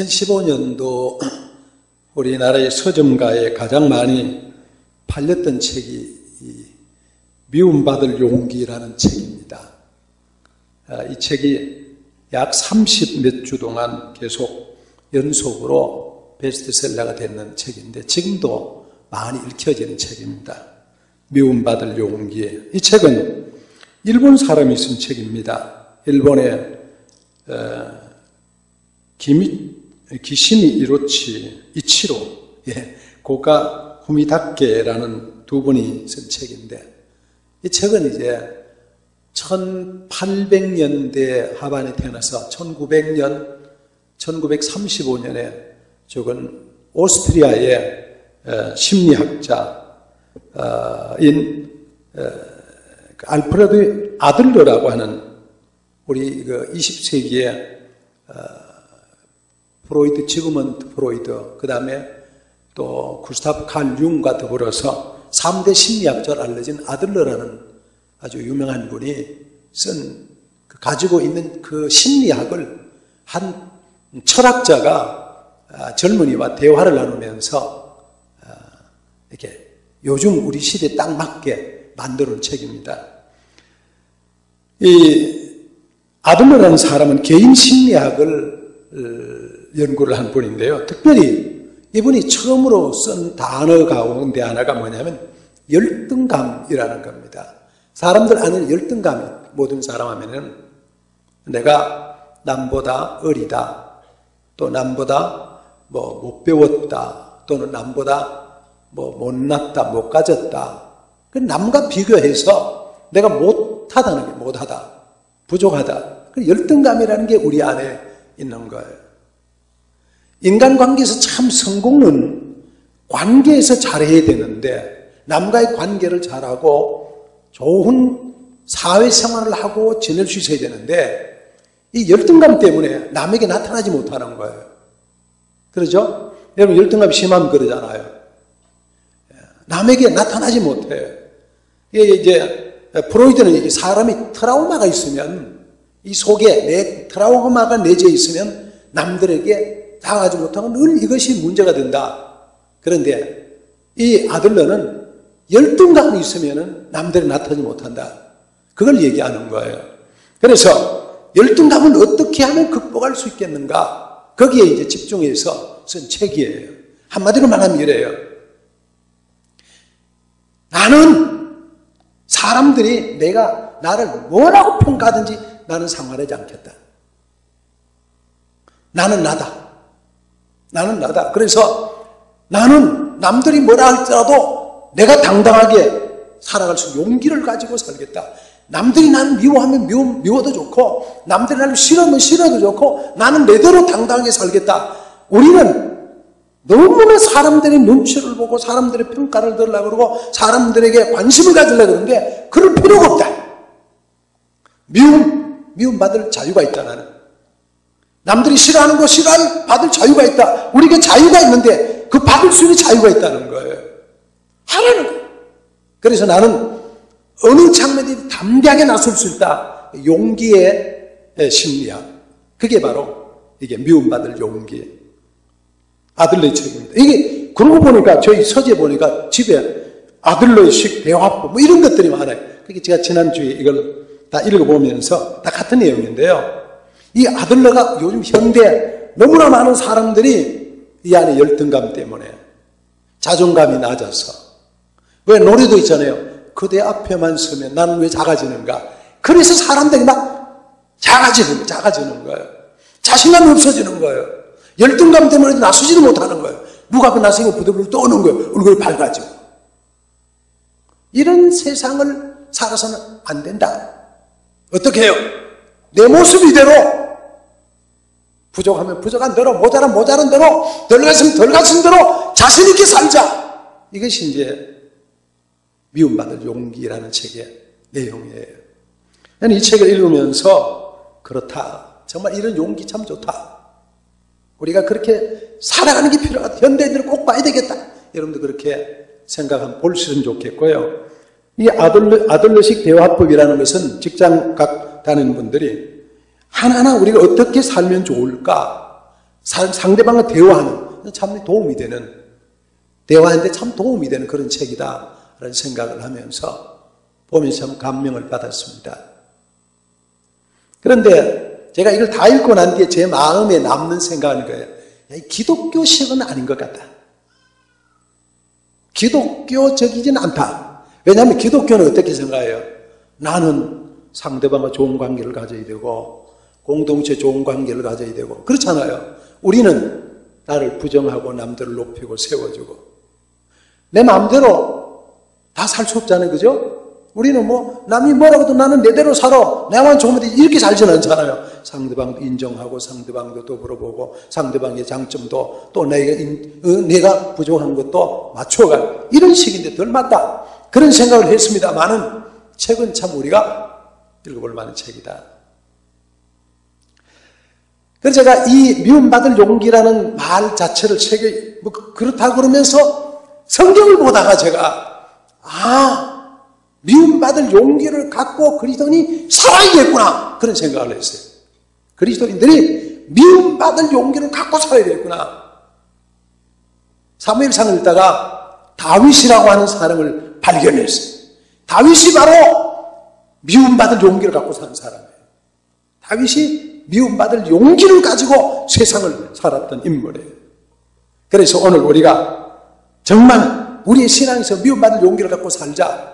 2015년도 우리나라의 서점가에 가장 많이 팔렸던 책이 미움받을 용기라는 책입니다. 이 책이 약 30 몇 주 동안 계속 연속으로 베스트셀러가 됐는 책인데 지금도 많이 읽혀지는 책입니다. 미움받을 용기. 이 책은 일본 사람이 쓴 책입니다. 일본의 기시미 이치로 고가 후미다케라는 두 분이 쓴 책인데 이 책은 이제 1800년대 하반에 태어나서 1935년에 적은 오스트리아의 심리학자인 알프레드 아들러라고 하는 우리 20세기의 프로이드, 지그먼트 프로이드, 그 다음에 또 구스타프 칼 융과 더불어서 3대 심리학자로 알려진 아들러라는 아주 유명한 분이 쓴, 가지고 있는 그 심리학을 한 철학자가 젊은이와 대화를 나누면서 이렇게 요즘 우리 시대에 딱 맞게 만들어 놓은 책입니다. 이 아들러라는 사람은 개인 심리학을 연구를 한 분인데요. 특별히 이분이 처음으로 쓴 단어 가운데 하나가 뭐냐면 열등감이라는 겁니다. 사람들 아는 열등감이 모든 사람 하면은 내가 남보다 어리다, 또 남보다 못 배웠다, 또는 남보다 못났다, 못 가졌다. 남과 비교해서 내가 못하다는 게 못하다, 부족하다. 그 열등감이라는 게 우리 안에 있는 거예요. 인간관계에서 참 성공은 관계에서 잘해야 되는데 남과의 관계를 잘하고 좋은 사회생활을 하고 지낼 수 있어야 되는데 이 열등감 때문에 남에게 나타나지 못하는 거예요. 그렇죠? 여러분 열등감이 심하면 그러잖아요. 남에게 나타나지 못해요. 이제 프로이드는 사람이 트라우마가 있으면 이 속에 내 트라우마가 내재 있으면 남들에게 다가가지 못하면 늘 이것이 문제가 된다. 그런데 이 아들러는 열등감이 있으면 남들이 나타나지 못한다. 그걸 얘기하는 거예요. 그래서 열등감을 어떻게 하면 극복할 수 있겠는가? 거기에 이제 집중해서 쓴 책이에요. 한마디로 말하면 이래요. 나는 사람들이 나를 뭐라고 평가하든지 나는 상관하지 않겠다. 나는 나다. 나는 나다. 그래서 나는 남들이 뭐라 할지라도 내가 당당하게 살아갈 수 있는 용기를 가지고 살겠다. 남들이 나를 미워하면 미워도 좋고 남들이 나를 싫어하면 싫어도 좋고 나는 내대로 당당하게 살겠다. 우리는 너무나 사람들의 눈치를 보고 사람들의 평가를 들으려고 그러고 사람들에게 관심을 가지려고 그러는데 그럴 필요가 없다. 미움 받을 자유가 있다. 나는 남들이 싫어하는 거 받을 자유가 있다. 우리에게 자유가 있는데 그 받을 수 있는 자유가 있다는 거예요. 하라는 거예요. 그래서 나는 어느 장면에도 담대하게 나설 수 있다. 용기의 심리학. 그게 바로 이게 미움받을 용기. 아들러의 책입니다. 이게 그러고 보니까 저희 서재 보니까 집에 아들러식 대화법 이런 것들이 많아요. 그게 제가 지난주에 이걸 다 읽어보면서 다 같은 내용인데요. 이 아들러가 요즘 현대 너무나 많은 사람들이 이 안에 열등감 때문에 자존감이 낮아서 왜 노래도 있잖아요. 그대 앞에만 서면 나는 왜 작아지는가. 그래서 사람들이 막 작아지는 거예요. 자신감이 없어지는 거예요. 열등감 때문에 나서지도 못하는 거예요. 누가 앞에 나서면 부들부들 떠오는 거예요. 얼굴이 밝아지고. 이런 세상을 살아서는 안 된다. 어떻게 해요? 내 모습 이대로 부족하면 부족한 대로 모자란 대로 덜 갔으면 대로 자신 있게 살자. 이것이 이제 미움받을 용기라는 책의 내용이에요. 저는 이 책을 읽으면서 그렇다. 정말 이런 용기 참 좋다. 우리가 그렇게 살아가는 게 필요하다. 현대인들은 꼭 봐야 되겠다. 여러분도 그렇게 생각하면 볼수있으면 좋겠고요. 이 아들러식 대화법이라는 것은 직장 다니는 분들이 하나하나 우리가 어떻게 살면 좋을까? 상대방과 대화하는 참 도움이 되는, 대화하는데 참 도움이 되는 그런 책이다라는 생각을 하면서 보면서 참 감명을 받았습니다. 그런데 제가 이걸 다 읽고 난 뒤에 제 마음에 남는 생각은 거예요. 기독교식은 아닌 것 같다. 기독교적이진 않다. 왜냐하면 기독교는 어떻게 생각해요? 나는 상대방과 좋은 관계를 가져야 되고 공동체 좋은 관계를 가져야 되고 그렇잖아요. 우리는 나를 부정하고 남들을 높이고 세워주고 내 마음대로 다 살 수 없잖아요. 그죠? 우리는 남이 뭐라고 해도 나는 내대로 살아. 내만 좋으면 돼. 이렇게 살지는 않잖아요. 상대방도 인정하고 상대방도 더불어보고 상대방의 장점도 또 내가 부족한 것도 맞춰가고 이런 식인데 덜 맞다. 그런 생각을 했습니다만은 책은 참 우리가 읽어볼 만한 책이다. 그래서 제가 이 미움받을 용기라는 말 자체를 책에 그렇다 그러면서 성경을 보다가 제가 미움받을 용기를 갖고 그리스도인이 살아야겠구나 그런 생각을 했어요. 그리스도인들이 미움받을 용기를 갖고 살아야 되겠구나. 사무엘상을 읽다가 다윗이라고 하는 사람을 발견했어요. 다윗이 바로 미움받을 용기를 갖고 사는 사람이에요. 다윗이 미움받을 용기를 가지고 세상을 살았던 인물이에요. 그래서 오늘 우리가 정말 우리의 신앙에서 미움받을 용기를 갖고 살자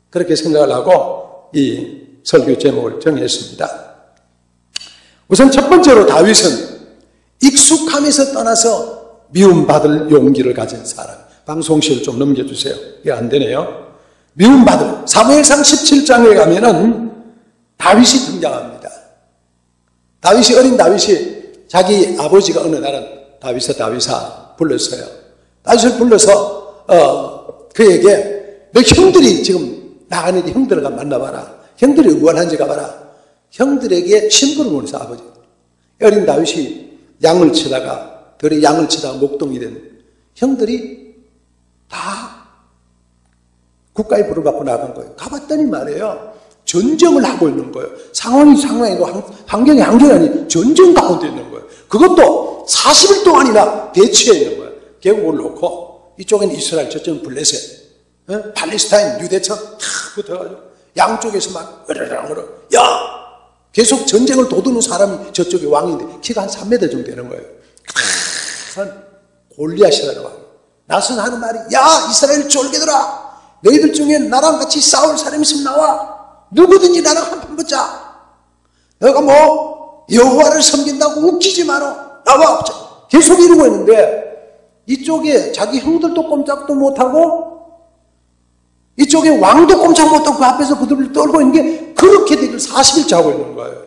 그렇게 생각을 하고 이 설교 제목을 정했습니다. 우선 첫 번째로 다윗은 익숙함에서 떠나서 미움받을 용기를 가진 사람. 방송실 좀 넘겨주세요. 이게 안 되네요. 미움받을 사무엘상 17장에 가면은 다윗이 등장합니다. 어린 다윗이 자기 아버지가 어느 날은 다윗아 불렀어요. 다윗을 불러서 그에게 너 형들이 지금 나가는데 형들을 만나봐라. 형들이 의원한지 가봐라. 형들에게 신부를 보내서 아버지. 어린 다윗이 양을 치다가 들에 양을 치다가 목동이 된 형들이 다 국가에 부름받고 나간 거예요. 가봤더니 말이에요. 전쟁을 하고 있는 거예요. 상황이고 환경이 아니 전쟁 가운데 있는 거예요. 그것도 40일 동안이나 대치해 있는 거예요. 계곡을 놓고 이쪽에는 이스라엘, 저쪽은 블레셋, 팔레스타인, 유대처 다 붙어가지고 양쪽에서 막 으르렁으로 계속 전쟁을 도두는 사람이 저쪽에 왕인데 키가 한 3m 정도 되는 거예요. 큰 골리앗이라는 왕. 나서 하는 말이 이스라엘 쫄개들아 너희들 중에 나랑 같이 싸울 사람이 있으면 나와. 누구든지 나랑 한판 붙자. 너가 여호와를 섬긴다고 웃기지 마라. 나와. 계속 이러고 있는데 이쪽에 자기 형들도 꼼짝도 못하고 이쪽에 왕도 꼼짝 못하고 그 앞에서 부들부들 떨고 있는 게 그렇게 되길 40일째 하고 있는 거예요.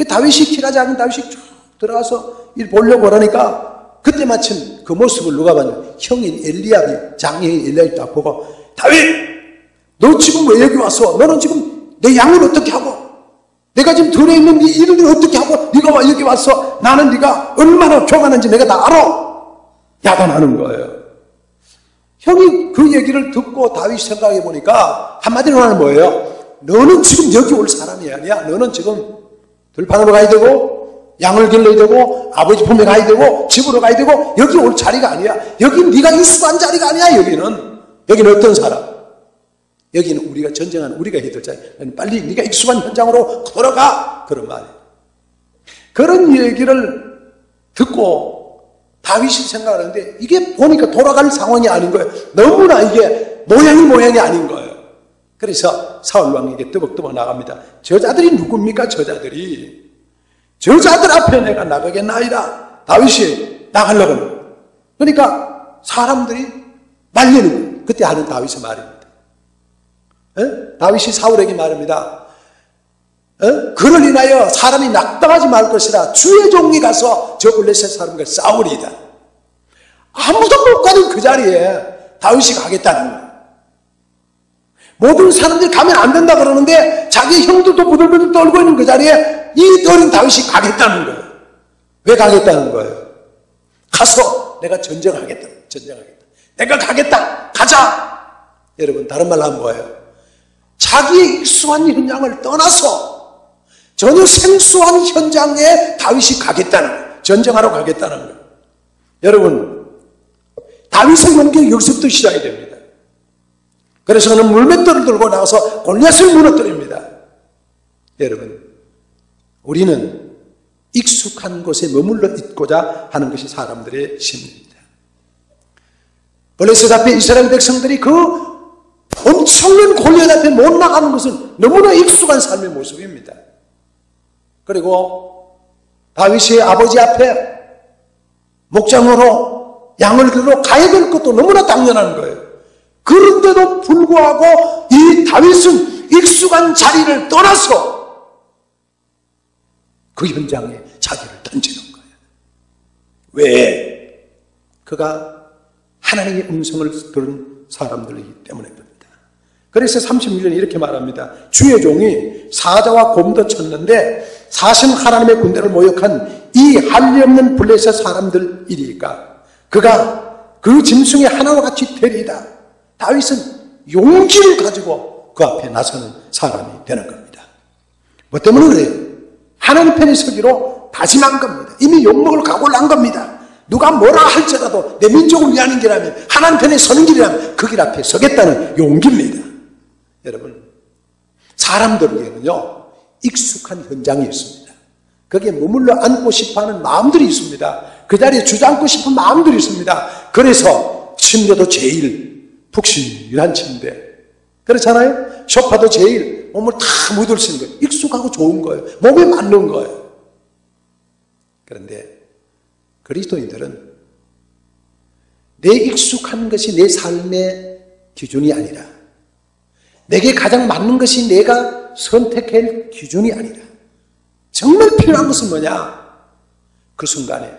다윗이 키가 작은 다윗이 쭉 들어가서 일 보려고 그러니까 그때 마침 그 모습을 누가 봤냐. 형인 엘리압이 장애인 엘리압이 딱 보고 다윗 너 지금 왜 여기 왔어? 너는 지금 내 양을 어떻게 하고 내가 지금 들에 있는 네 일을 어떻게 하고 네가 와 여기 왔어? 나는 네가 얼마나 교만한지 내가 다 알아. 야단하는 거예요. 형이 그 얘기를 듣고 다윗이 생각해 보니까 한마디로 하는 뭐예요? 너는 지금 여기 올 사람이 아니야. 너는 지금 들판으로 가야 되고 양을 길러야 되고 아버지 품에 가야 되고 집으로 가야 되고 여기 올 자리가 아니야. 여기는 네가 익숙한 자리가 아니야. 여기는 어떤 사람? 여기는 우리가 전쟁하는 우리가 해야 될 자리. 빨리 네가 익숙한 현장으로 돌아가. 그런 말이에요. 그런 얘기를 듣고 다윗이 생각하는데 이게 보니까 돌아갈 상황이 아닌 거예요. 너무나 이게 모양이 아닌 거예요. 그래서 사울 왕에게 뜨벅뜨벅 나갑니다. 저자들이 누굽니까? 저자들 앞에 내가 나가겠나이다. 다윗이 나가려고. 그러니까 사람들이 말리는 거예요. 그때 하는 다윗의 말입니다. 다윗이 사울에게 말합니다. 그를 인하여 사람이 낙담하지 말 것이라 주의 종이 가서 저 블레셋 사람과 싸우리이다. 아무도 못 가는 그 자리에 다윗이 가겠다는 거예요. 모든 사람들이 가면 안 된다 그러는데 자기 형들도 부들부들 떨고 있는 그 자리에 이 어린 다윗이 가겠다는 거예요. 왜 가겠다는 거예요? 가서 내가 전쟁하겠다. 내가 가겠다. 가자. 여러분 다른 말로 하면 뭐예요? 자기의 익숙한 현장을 떠나서 전혀 생소한 현장에 다윗이 가겠다는 거예요. 전쟁하러 가겠다는 거예요. 여러분, 다윗의 용기가 여기서부터 시작이 됩니다. 그래서 그는 물맷돌을 들고 나가서 골리앗을 무너뜨립니다. 여러분, 우리는 익숙한 곳에 머물러 있고자 하는 것이 사람들의 심리입니다. 블레셋 앞에 이스라엘 백성들이 그 엄청난 골리앗 앞에 못 나가는 것은 너무나 익숙한 삶의 모습입니다. 그리고 다윗의 아버지 앞에 목장으로 양을 들러 가야 될 것도 너무나 당연한 거예요. 그런데도 불구하고 이 다윗은 익숙한 자리를 떠나서 그 현장에 자기를 던지는 거예요. 왜? 그가 하나님의 음성을 들은 사람들이기 때문입니다. 그래서 36년에 이렇게 말합니다. 주의 종이 사자와 곰도 쳤는데 사신 하나님의 군대를 모욕한 이 할례 없는 블레셋 사람들이리까 그가 그 짐승의 하나와 같이 되리이다. 다윗은 용기를 가지고 그 앞에 나서는 사람이 되는 겁니다. 뭐 때문에 그래요? 하나님 편에 서기로 다짐한 겁니다. 이미 욕먹을 각오를 한 겁니다. 누가 뭐라 할지라도 내 민족을 위하는 길이라면, 하나님 편에 서는 길이라면 그 길 앞에 서겠다는 용기입니다. 여러분, 사람들에게는요 익숙한 현장이 있습니다. 거기에 머물러 앉고 싶어하는 마음들이 있습니다. 그 자리에 주저앉고 싶은 마음들이 있습니다. 그래서 침대도 제일 푹신한 침대, 그렇잖아요. 소파도 제일 몸을 다 묻을 수 있는 거예요. 익숙하고 좋은 거예요. 몸에 맞는 거예요. 그런데 그리스도인들은 내 익숙한 것이 내 삶의 기준이 아니라, 내게 가장 맞는 것이 내가 선택할 기준이 아니라, 정말 필요한 것은 뭐냐? 그 순간에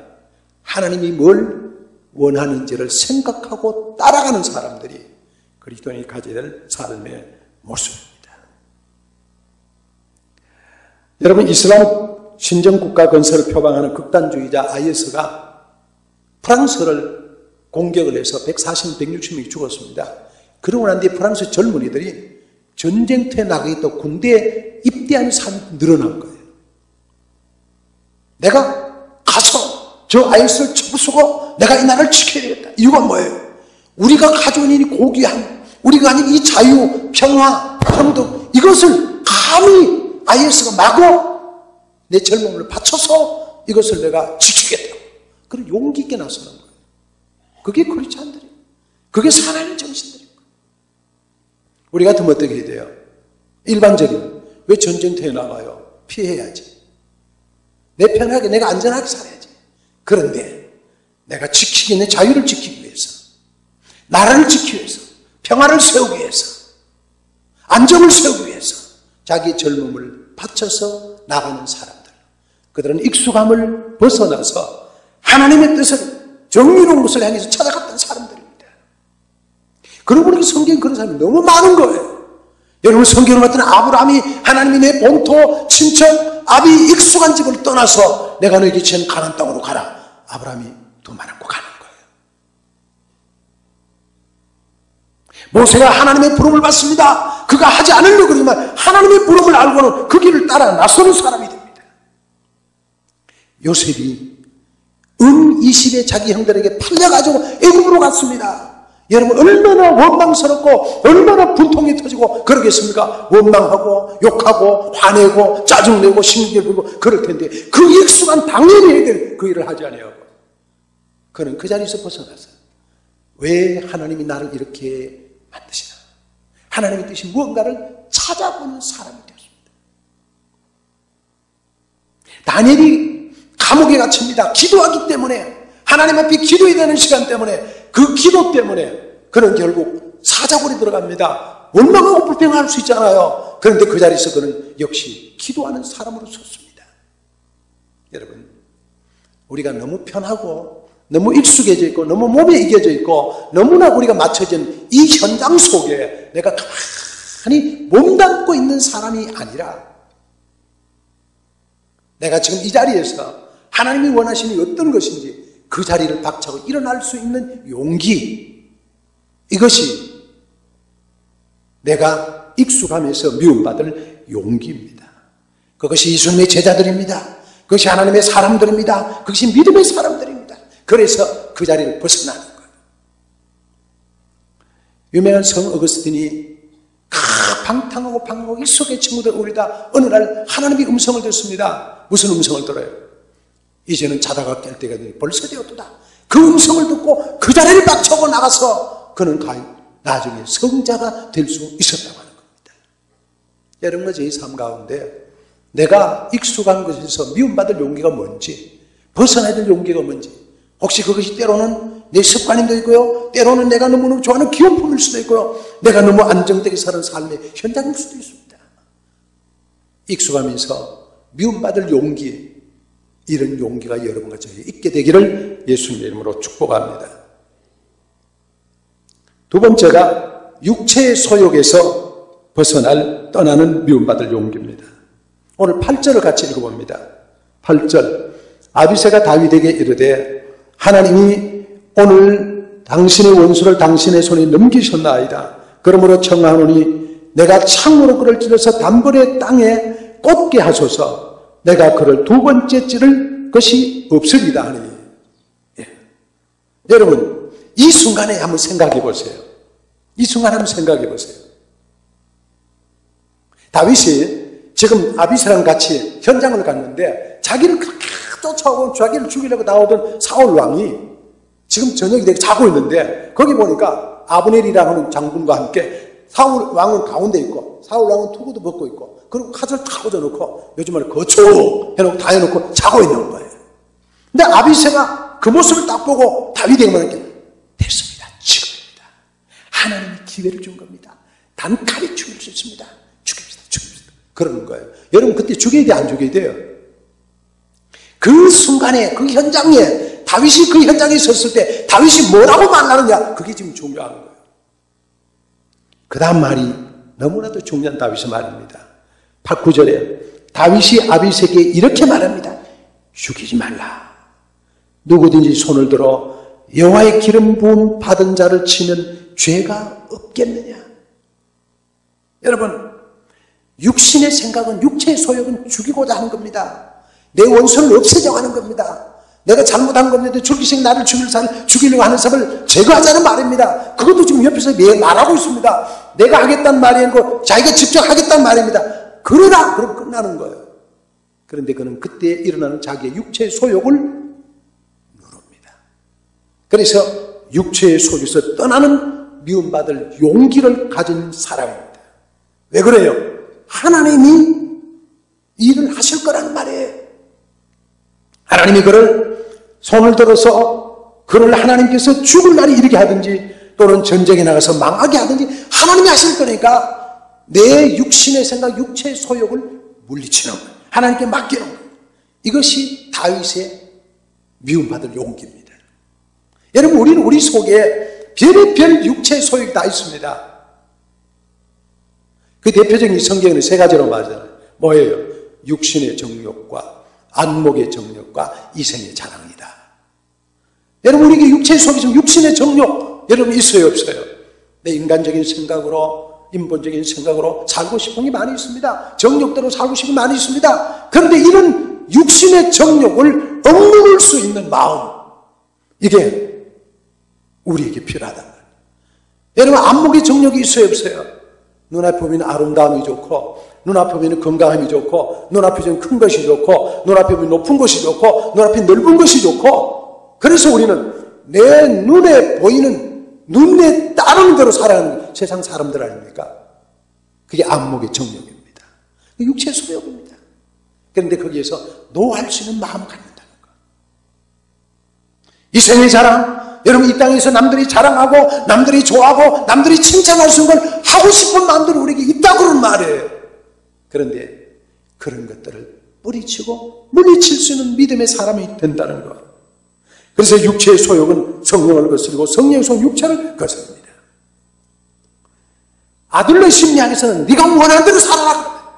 하나님이 뭘 원하는지를 생각하고 따라가는 사람들이 그리스도인이 가져야 될 삶의 모습입니다. 여러분, 이슬람 신정국가 건설을 표방하는 극단주의자 IS가 프랑스를 공격을 해서 140, 160명이 죽었습니다. 그러고 난 뒤에 프랑스 젊은이들이 전쟁터에 나가겠다고 군대에 입대하는 사람이 늘어난 거예요. 내가 가서 저 IS를 쳐부수고 내가 이 나라를 지켜야 되겠다. 이유가 뭐예요? 우리가 가져온 이 고귀한, 우리가 아닌 이 자유, 평화, 평등, 이것을 감히 IS가 마구 내 젊음을 바쳐서 이것을 내가 지키겠다. 그런 용기 있게 나서는 거예요. 그게 크리스찬들이에요. 그게 살아있는 정신들이에요. 우리 같으면 어떻게 해야 돼요? 일반적인, 왜 전쟁터에 나가요? 피해야지. 내 편하게, 내가 안전하게 살아야지. 그런데 내가 지키기, 내 자유를 지키기 위해서, 나라를 지키기 위해서, 평화를 세우기 위해서, 안정을 세우기 위해서 자기 젊음을 바쳐서 나가는 사람들, 그들은 익숙함을 벗어나서 하나님의 뜻을, 정의로운 것을 향해서 찾아갔던 사람들입니다. 그러고 보니까 성경에 그런 사람이 너무 많은 거예요. 여러분, 성경을 봤더니 아브라함이 하나님이 내 본토, 친척, 아비 익숙한 집을 떠나서 내가 너에게 준 가나안 땅으로 가라. 아브라함이 돈만 안고 가는 거예요. 모세가 하나님의 부름을 받습니다. 그가 하지 않으려고 그러지만 하나님의 부름을 알고는 그 길을 따라 나서는 사람이 됩니다. 요셉이 은 20에 자기 형들에게 팔려가지고 애굽으로 갔습니다. 여러분, 얼마나 원망스럽고 얼마나 분통이 터지고 그러겠습니까? 원망하고 욕하고 화내고 짜증내고 심기를 부리고 그럴 텐데 그 익숙한 당연히 해야 될 그 일을 하지 아니하고 그는 그 자리에서 벗어났어요. 왜 하나님이 나를 이렇게 만드시나? 하나님의 뜻이 무언가를 찾아보는 사람이 되었습니다. 다니엘이 감옥에 갇힙니다. 기도하기 때문에, 하나님 앞에 기도해야 되는 시간 때문에, 그 기도 때문에 그는 결국 사자굴에 들어갑니다. 원망하고 불평할 수 있잖아요. 그런데 그 자리에서 그는 역시 기도하는 사람으로 섰습니다. 여러분, 우리가 너무 편하고 너무 익숙해져 있고 너무 몸에 이겨져 있고 너무나 우리가 맞춰진 이 현장 속에 내가 가만히 몸담고 있는 사람이 아니라, 내가 지금 이 자리에서 하나님이 원하시는 어떤 것인지 그 자리를 박차고 일어날 수 있는 용기, 이것이 내가 익숙함에서 미움받을 용기입니다. 그것이 예수님의 제자들입니다. 그것이 하나님의 사람들입니다. 그것이 믿음의 사람들입니다. 그래서 그 자리를 벗어나는 거예요. 유명한 성 어거스틴이 방탕하고 방황하고 이 속에 친구들 우리 다 어느 날 하나님의 음성을 듣습니다. 무슨 음성을 들어요? 이제는 자다가 깰 때가 벌써 되었도다. 그 음성을 듣고 그 자리를 박차고 나가서 그는 나중에 성자가 될 수 있었다고 하는 겁니다. 여러분, 제 삶 가운데 내가 익숙한 것에서 미움받을 용기가 뭔지, 벗어나야 될 용기가 뭔지, 혹시 그것이 때로는 내 습관임도 있고요, 때로는 내가 너무너무 좋아하는 기업품일 수도 있고요, 내가 너무 안정되게 사는 삶의 현장일 수도 있습니다. 익숙하면서 미움받을 용기, 이런 용기가 여러분과 저에게 있게 되기를 예수님의 이름으로 축복합니다. 두 번째가 육체의 소욕에서 떠나는 미움받을 용기입니다. 오늘 8절을 같이 읽어봅니다. 8절, 아비새가 다윗에게 이르되 하나님이 오늘 당신의 원수를 당신의 손에 넘기셨나이다. 그러므로 청하노니 내가 창으로 그를 찔러서 단벌의 땅에 꽂게 하소서. 내가 그를 두 번째 찌를 것이 없으리다 하니. 예. 여러분, 이 순간에 한번 생각해 보세요. 이 순간 한번 생각해 보세요. 다윗이 지금 아비새랑 같이 현장을 갔는데 자기를 그렇게 쫓아오고 자기를 죽이려고 나오던 사울 왕이 지금 저녁이 되게 자고 있는데 거기 보니까 아브넬이라는 장군과 함께 사울 왕은 가운데 있고 사울 왕은 투구도 벗고 있고 그리고 칼을 탁 꽂아놓고 요즘 말에 거초 해놓고 다 해놓고 자고 있는 거예요. 근데 아비새가 그 모습을 딱 보고 다윗에게 말하는 게 됐습니다. 지금입니다. 하나님이 기회를 준 겁니다. 단칼에 죽일 수 있습니다. 죽입시다. 그러는 거예요. 여러분, 그때 죽여야 돼, 안 죽여야 돼요? 그 순간에, 그 현장에, 다윗이 그 현장에 섰을 때 다윗이 뭐라고 말하느냐, 그게 지금 중요한 거예요. 그 다음 말이 너무나도 중요한 다윗의 말입니다. 9절에 다윗이 아비새에게 이렇게 말합니다. 죽이지 말라. 누구든지 손을 들어 여호와의 기름 부음 받은 자를 치면 죄가 없겠느냐. 여러분, 육신의 생각은, 육체의 소욕은 죽이고자 하는 겁니다. 내 원수를 없애자고 하는 겁니다. 내가 잘못한 겁니다. 줄기식 나를 죽이려고 하는 사람을 제거하자는 말입니다. 그것도 지금 옆에서 말하고 있습니다. 내가 하겠다는 말이 아니고 자기가 직접 하겠다는 말입니다. 그러라! 그럼 끝나는 거예요. 그런데 그는 그때 일어나는 자기의 육체의 소욕을 누릅니다. 그래서 육체의 소욕에서 떠나는 미움받을 용기를 가진 사람입니다. 왜 그래요? 하나님이 일을 하실 거라는 말이에요. 하나님이 그를 손을 들어서 그를 하나님께서 죽을 날이 이르게 하든지 또는 전쟁에 나가서 망하게 하든지 하나님이 하실 거니까 내 육신의 생각, 육체의 소욕을 물리치는 거예요. 하나님께 맡기는 거예요. 이것이 다윗의 미움받을 용기입니다. 여러분, 우리는 우리 속에 별의별 육체의 소욕이 다 있습니다. 그 대표적인 성경은 세 가지로 말하잖아요. 뭐예요? 육신의 정욕과 안목의 정욕과 이생의 자랑이다. 여러분, 우리에게 육체의 소욕이 좀 육신의 정욕 여러분 있어요, 없어요? 내 인간적인 생각으로, 인본적인 생각으로 살고 싶은 게 많이 있습니다. 정욕대로 살고 싶은 게 많이 있습니다. 그런데 이런 육신의 정욕을 억누를 수 있는 마음, 이게 우리에게 필요하다는 거예요. 여러분, 안목의 정욕이 있어요, 없어요? 눈앞에 보면 아름다움이 좋고, 눈앞에 보면 건강함이 좋고, 눈앞에 보면 큰 것이 좋고, 눈앞에 보면 높은 것이 좋고, 눈앞에 넓은 것이 좋고, 그래서 우리는 내 눈에 보이는, 눈에 따르는 대로 살아가는 세상 사람들 아닙니까? 그게 안목의 정욕입니다. 육체의 소욕입니다. 그런데 거기에서 노할 수 있는 마음을 갖는다는 거. 이생의 자랑, 여러분 이 땅에서 남들이 자랑하고 남들이 좋아하고 남들이 칭찬할 수 있는 걸 하고 싶은 마음들이 우리에게 있다고 그런 말이에요. 그런데 그런 것들을 뿌리치고 물리칠 수 있는 믿음의 사람이 된다는 것. 그래서 육체의 소욕은 성령을 거스르고 성령의 소욕은 육체를 거스릅니다. 아둘러 심리학에서는 네가 원하는 대로 살아라.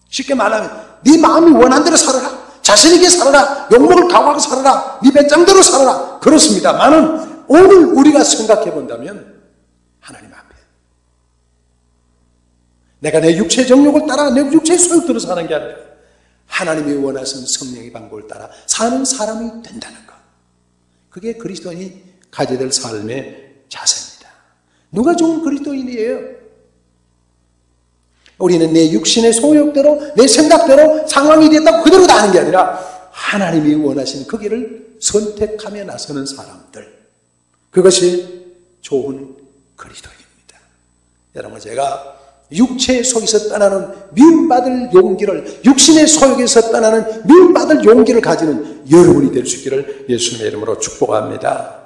쉽게 말하면 네 마음이 원하는 대로 살아라. 자신 있게 살아라. 욕먹을 각오하고 살아라. 네 배짱대로 살아라. 그렇습니다만은 오늘 우리가 생각해 본다면 하나님 앞에 내가 내 육체의 정욕을 따라 내 육체의 소욕대로 사는 게 아니라 하나님이 원하시는 성령의 방법을 따라 사는 사람이 된다는 것. 그게 그리스도인이 가져야 될 삶의 자세입니다. 누가 좋은 그리스도인이에요? 우리는 내 육신의 소욕대로, 내 생각대로 상황이 됐다고 그대로 다 하는 게 아니라 하나님이 원하시는 그 길을 선택하며 나서는 사람들. 그것이 좋은 그리스도인입니다. 여러분, 제가 육체 속에서 떠나는 미움받을 용기를, 육신의 소욕에서 떠나는 미움받을 용기를 가지는 여러분이 될 수 있기를 예수님의 이름으로 축복합니다.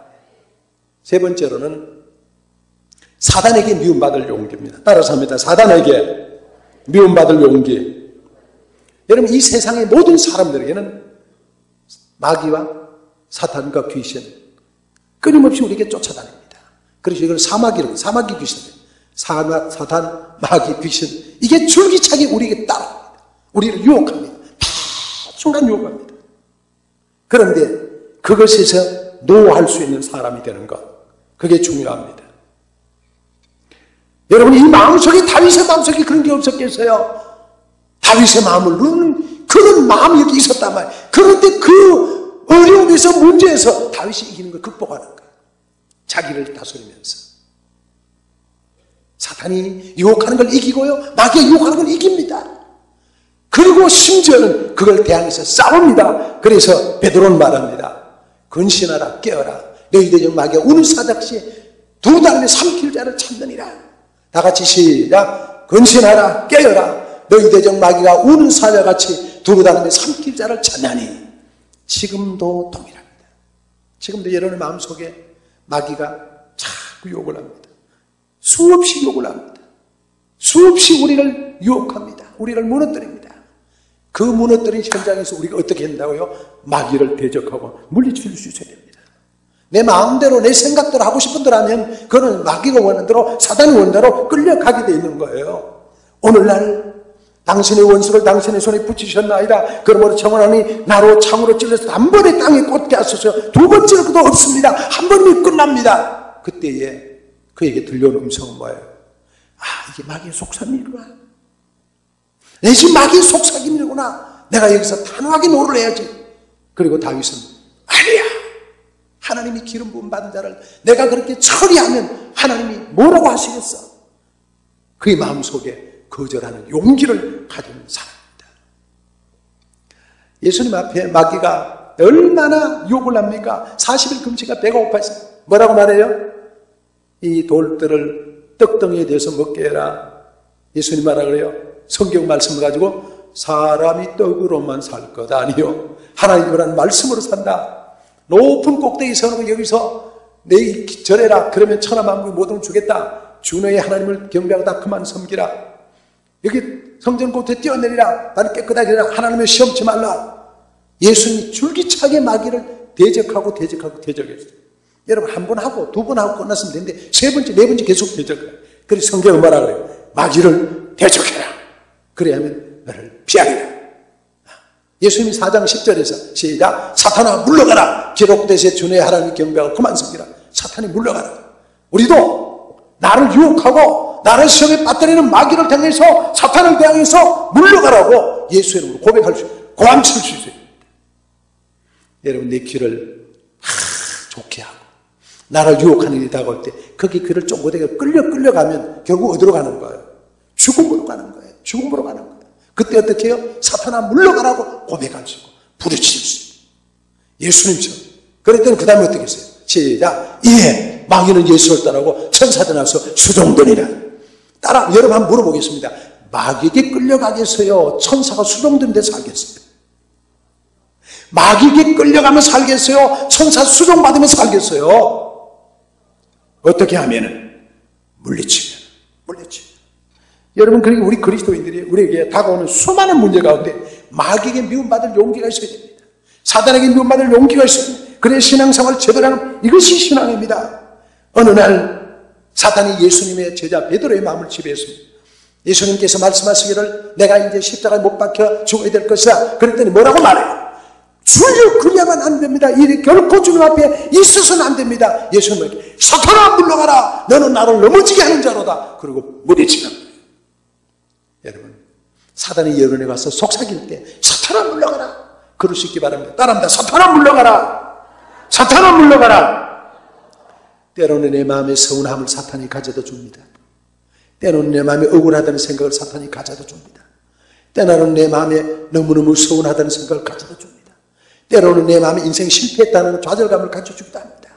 세 번째로는 사단에게 미움받을 용기입니다. 따라서 합니다. 사단에게 미움받을 용기. 여러분, 이 세상의 모든 사람들에게는 마귀와 사탄과 귀신 끊임없이 우리에게 쫓아다닙니다. 그래서 이걸 사마귀 귀신이에요. 사탄, 마귀, 귀신. 이게 줄기차게 우리에게 따라옵니다. 우리를 유혹합니다. 순간 유혹합니다. 그런데 그것에서 노할 수 있는 사람이 되는 것. 그게 중요합니다. 여러분, 이 마음속에, 다윗의 마음속에 그런 게 없었겠어요? 다윗의 마음을 누르는 그런 마음이 여기 있었단 말이에요. 그런데 그 어려움에서, 문제에서 다윗이 이기는 걸 극복하는 거예요. 자기를 다스리면서. 사탄이 유혹하는 걸 이기고요, 마귀가 유혹하는 걸 이깁니다. 그리고 심지어는 그걸 대항해서 싸웁니다. 그래서 베드로는 말합니다. 근신하라, 깨어라. 너희 대적 마귀가 우는 사닥시 두 다름에 삼킬 자를 찾느니라. 다 같이 시작. 근신하라, 깨어라. 너희 대적 마귀가 우는 사자같이 두 다름에 삼킬 자를 찾나니. 지금도 동일합니다. 지금도 여러분의 마음속에 마귀가 자꾸 욕을 합니다. 수없이 욕을 합니다. 수없이 우리를 유혹합니다. 우리를 무너뜨립니다. 그 무너뜨린 현장에서 우리가 어떻게 한다고요? 마귀를 대적하고 물리칠 수 있어야 됩니다. 내 마음대로, 내 생각대로 하고 싶은 대로 하면 그거는 마귀가 원하는 대로, 사단이 원하는 대로 끌려가게 되어 있는 거예요. 오늘날 당신의 원수를 당신의 손에 붙이셨나이다. 그러므로 청하나니 나로 창으로 찔러서 한 번에 땅에 꽂게 하소서. 두 번째로도 없습니다. 한 번이면 끝납니다. 그때에 그에게 들려오는 음성은 뭐예요? 아, 이게 마귀의 속삭임이구나. 내 집 마귀의 속삭임이구나. 내가 여기서 단호하게 노를 해야지. 그리고 다윗은 아니야. 하나님이 기름 부음 받은 자를 내가 그렇게 처리하면 하나님이 뭐라고 하시겠어? 그의 마음속에 거절하는 용기를 가진 사람입니다. 예수님 앞에 마귀가 얼마나 욕을 합니까? 40일 금식가 배가 고파서 뭐라고 말해요? 이 돌들을 떡덩이에 대해서 먹게 해라. 예수님 말하라 그래요. 성경 말씀을 가지고 사람이 떡으로만 살 것 아니요. 하나님이 원하는 말씀으로 산다. 높은 꼭대기에 서는 여기서 내 절해라. 그러면 천하만국의 모든 걸 주겠다. 주 너의 하나님을 경배하다 그만 섬기라. 여기 성전 곳에 뛰어내리라. 나를 깨끗하게 해라. 하나님을 시험치 말라. 예수님이 줄기차게 마귀를 대적했어요. 여러분, 한 번 하고 두 번 하고 끝났으면 되는데 세 번째, 네 번째 계속 대적해요. 그래서 성경은 뭐라 그래요? 마귀를 대적해라. 그래야 하면 너를 피하리라. 예수님이 4장 10절에서 시작. 사탄아 물러가라. 기록되세 주의 하나님 경배하고 그만 섬기라. 사탄이 물러가라. 우리도 나를 유혹하고 나를 시험에 빠뜨리는 마귀를 향해서, 사탄을 향해서 물러가라고 예수의 이름으로 고백할 수 있어요. 고함칠 수 있어요. 여러분, 내 귀를 좋게 하고 나를 유혹하는 일이 다가올 때 거기 귀를 쫑긋하게 끌려가면 결국 어디로 가는 거예요? 죽음으로 가는 거예요. 죽음으로 가는 거예요. 그때 어떻게 해요? 사탄아 물러가라고 고백할 수 있고 부르칠 수 있고 예수님처럼. 그랬더니 그 다음에 어떻게 했어요? 시작. 이에 마귀는 예수를 따르고 천사들 나서 수종되니라. 따라 여러분 한번 물어보겠습니다. 마귀에게 끌려가겠어요? 천사가 수종된 데 살겠어요? 마귀에게 끌려가면 살겠어요? 천사 수종받으면 살겠어요? 어떻게 하면은? 물리치면. 여러분, 그리고 우리 그리스도인들이 우리에게 다가오는 수많은 문제 가운데 마귀에게 미움받을 용기가 있어야 됩니다. 사단에게 미움받을 용기가 있어야 됩니다. 그래 신앙생활을 제대로 하는 이것이 신앙입니다. 어느 날 사탄이 예수님의 제자 베드로의 마음을 지배했습니다. 예수님께서 말씀하시기를 내가 이제 십자가에 못 박혀 죽어야 될 것이다. 그랬더니 뭐라고 말해요? 주여 그려면 안 됩니다. 이 결코 주님 앞에 있어서는 안 됩니다. 예수님은 사탄아 물러가라. 너는 나를 넘어지게 하는 자로다. 그리고 무대치는 거예요. 여러분, 사단의 여론에 가서 속삭일 때 사탄아 물러가라, 그럴 수 있기 바랍니다. 따라합니다. 사탄아 물러가라, 사탄아 물러가라. 때로는 내 마음의 서운함을 사탄이 가져다 줍니다. 때로는 내 마음에 억울하다는 생각을 사탄이 가져다 줍니다. 때로는 내 마음에 너무너무 서운하다는 생각을 가져다 줍니다. 때로는 내 마음에 인생 실패했다는 좌절감을 가져주기도 합니다.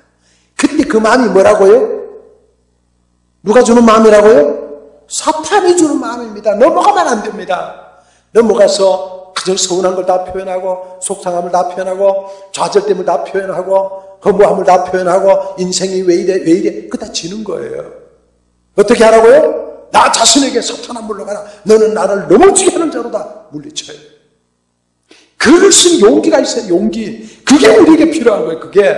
근데 그 마음이 뭐라고요? 누가 주는 마음이라고요? 사탄이 주는 마음입니다. 넘어가면 안 됩니다. 넘어가서 그저 서운한 걸 다 표현하고, 속상함을 다 표현하고, 좌절됨을 다 표현하고, 허무함을 다 표현하고, 인생이 왜 이래, 그거 다 지는 거예요. 어떻게 하라고요? 나 자신에게 사탄아 물러가라, 너는 나를 넘어지게 하는 자로다 물리쳐요. 그럴 수 있는 용기가 있어요. 용기. 그게 우리에게 필요한 거예요. 그게.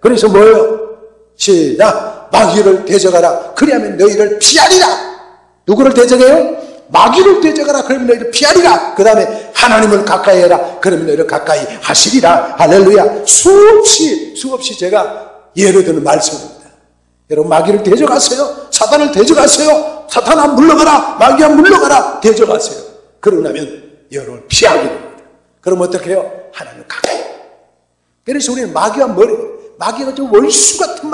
그래서 뭐예요? 시작. 마귀를 대적하라, 그리하면 너희를 피하리라. 누구를 대적해요? 마귀를 대적하라, 그러면 너희를 피하리라. 그 다음에 하나님을 가까이 해라, 그러면 너희를 가까이 하시리라. 할렐루야. 수없이 제가 예를 드는 말씀입니다. 여러분, 마귀를 대적하세요. 사탄을 대적하세요. 사탄아 물러가라, 마귀야 물러가라, 대적하세요. 그러고 나면 여러분을 피하게 됩니다. 그럼 어떻게 해요? 하나님을 가까이. 그래서 우리는 마귀가 저 월수 같은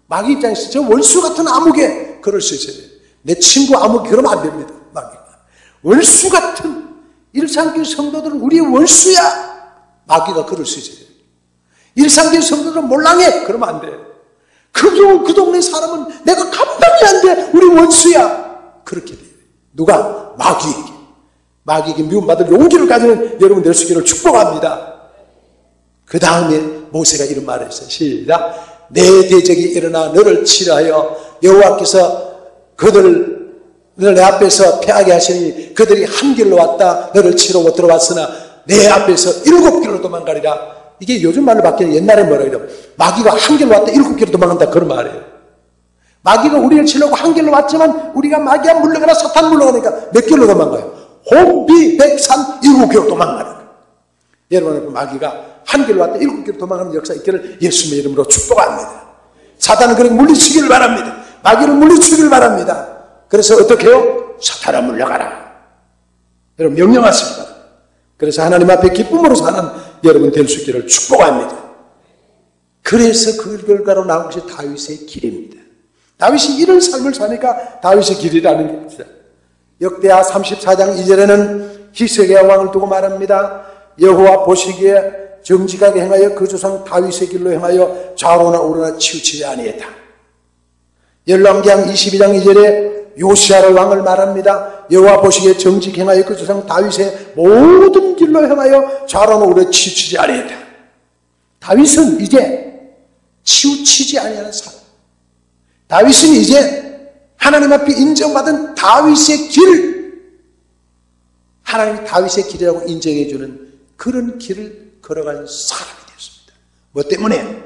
마귀 입장에서 저 월수 같은 암흑에 그럴 수 있어요. 내 친구 암흑이 그러면 안 됩니다. 마귀가 월수 같은 일상교회 성도들은 우리의 월수야. 마귀가 그럴 수 있어요. 일상교회 성도들은 몰랑해, 그러면 안 돼. 그 동네 사람은 내가 감당이 안 돼, 우리 원수야, 그렇게 돼요. 누가? 마귀에게 미움받을 용기를 가지는 여러분 될 수 있기를 축복합니다. 그 다음에 모세가 이런 말을 했어요. 시작. 내 대적이 일어나 너를 치라하여 여호와께서 그들을 내 앞에서 패하게 하시니 그들이 한 길로 왔다 너를 치러 못 들어왔으나 내 앞에서 7길로 도망가리라. 이게 요즘 말로 바뀌는, 옛날에 뭐라 그래요? 마귀가 한 길로 왔다 7길로 도망간다, 그런 말이에요. 마귀가 우리를 치려고 한 길로 왔지만 우리가 마귀야 물러가라, 사탄 물러가니까 몇 길로 도망가요? 혼비백산 7길로 도망가는 거예요. 여러분, 마귀가 한 길로 왔다 7길로 도망가는 역사 있기를 예수님의 이름으로 축복합니다. 사탄은 그렇게 물리치기를 바랍니다. 마귀를 물리치기를 바랍니다. 그래서 어떻게 해요? 사탄아 물러가라. 여러분, 명령하십니다. 그래서 하나님 앞에 기쁨으로 사는 여러분 될 수 있기를 축복합니다. 그래서 그 결과로 나온 것이 다윗의 길입니다. 다윗이 이런 삶을 사니까 다윗의 길이라는 겁니다. 역대하 34장 2절에는 히스기야 왕을 두고 말합니다. 여호와 보시기에 정직하게 행하여 그 조상 다윗의 길로 행하여 좌로나 우로나 치우치지 아니했다. 열왕기상 22장 2절에 요시야를 왕을 말합니다. 여호와 보시기에 정직히 행하여 그 조상 다윗의 모든 길로 행하여 좌로나 우로나 치우치지 아니했다. 다윗은 이제 치우치지 아니하는 사람. 다윗은 이제 하나님 앞에 인정받은 다윗의 길, 하나님이 다윗의 길이라고 인정해 주는 그런 길을 걸어가는 사람이 되었습니다. 뭐 때문에?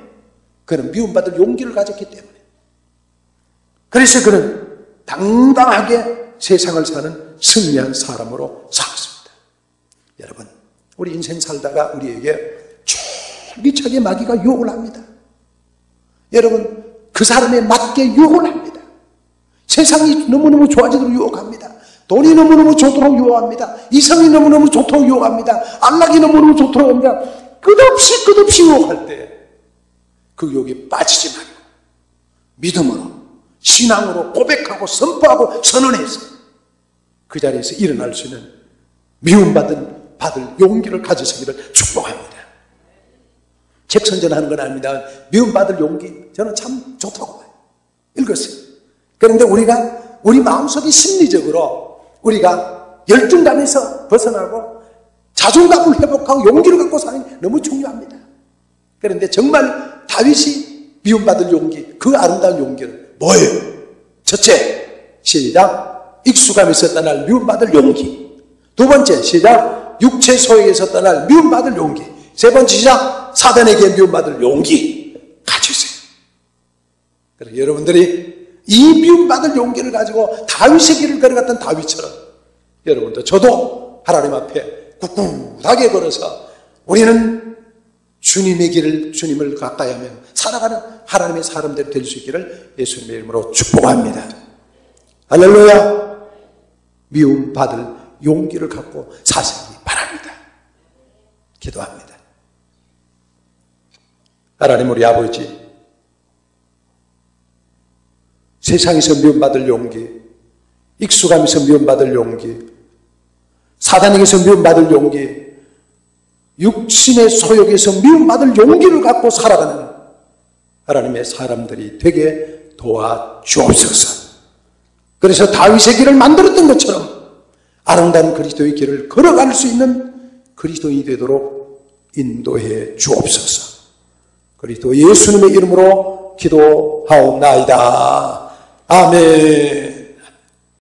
그는 미움받을 용기를 가졌기 때문에. 그래서 그는 당당하게 세상을 사는 승리한 사람으로 살았습니다. 여러분, 우리 인생 살다가 우리에게 쫄깃하게 마귀가 유혹을 합니다. 여러분, 그 사람에 맞게 유혹을 합니다. 세상이 너무너무 좋아지도록 유혹합니다. 돈이 너무너무 좋도록 유혹합니다. 이성이 너무너무 좋도록 유혹합니다. 안락이 너무너무 좋도록 합니다. 끝없이 유혹할 때 그 유혹에 빠지지 말고 믿음으로, 신앙으로 고백하고 선포하고 선언해서 그 자리에서 일어날 수 있는 받을 용기를 가지시기를 축복합니다. 책 선전하는 건 아닙니다. 미움받을 용기, 저는 참 좋다고 봐요. 읽었어요. 그런데 우리 마음속에 심리적으로 우리가 열등감에서 벗어나고 자존감을 회복하고 용기를 갖고 사는 게 너무 중요합니다. 그런데 정말 다윗이 미움받을 용기, 그 아름다운 용기는 뭐예요? 첫째, 시작. 익숙함에서 떠날 미움받을 용기. 두 번째, 시작. 육체 소욕에서 떠날 미움받을 용기. 세 번째, 시작. 사단에게 미움받을 용기 가지세요. 그래서 여러분들이 이 미움받을 용기를 가지고 다윗의 길을 걸어갔던 다윗처럼 여러분도 저도 하나님 앞에 꿋꿋하게 걸어서 우리는 주님의 길을, 주님을 가까이 하며 살아가는 하나님의 사람들이 될 수 있기를 예수님의 이름으로 축복합니다. 할렐루야. 미움받을 용기를 갖고 사시기 바랍니다. 기도합니다. 하나님 우리 아버지, 세상에서 미움받을 용기, 익숙함에서 미움받을 용기, 사단에게서 미움받을 용기, 육신의 소욕에서 미움받을 용기를 갖고 살아가는 하나님의 사람들이 되게 도와주옵소서. 그래서 다윗의 길을 만들었던 것처럼 아름다운 그리스도의 길을 걸어갈 수 있는 그리스도인이 되도록 인도해 주옵소서. 그리스도 예수님의 이름으로 기도하옵나이다. 아멘.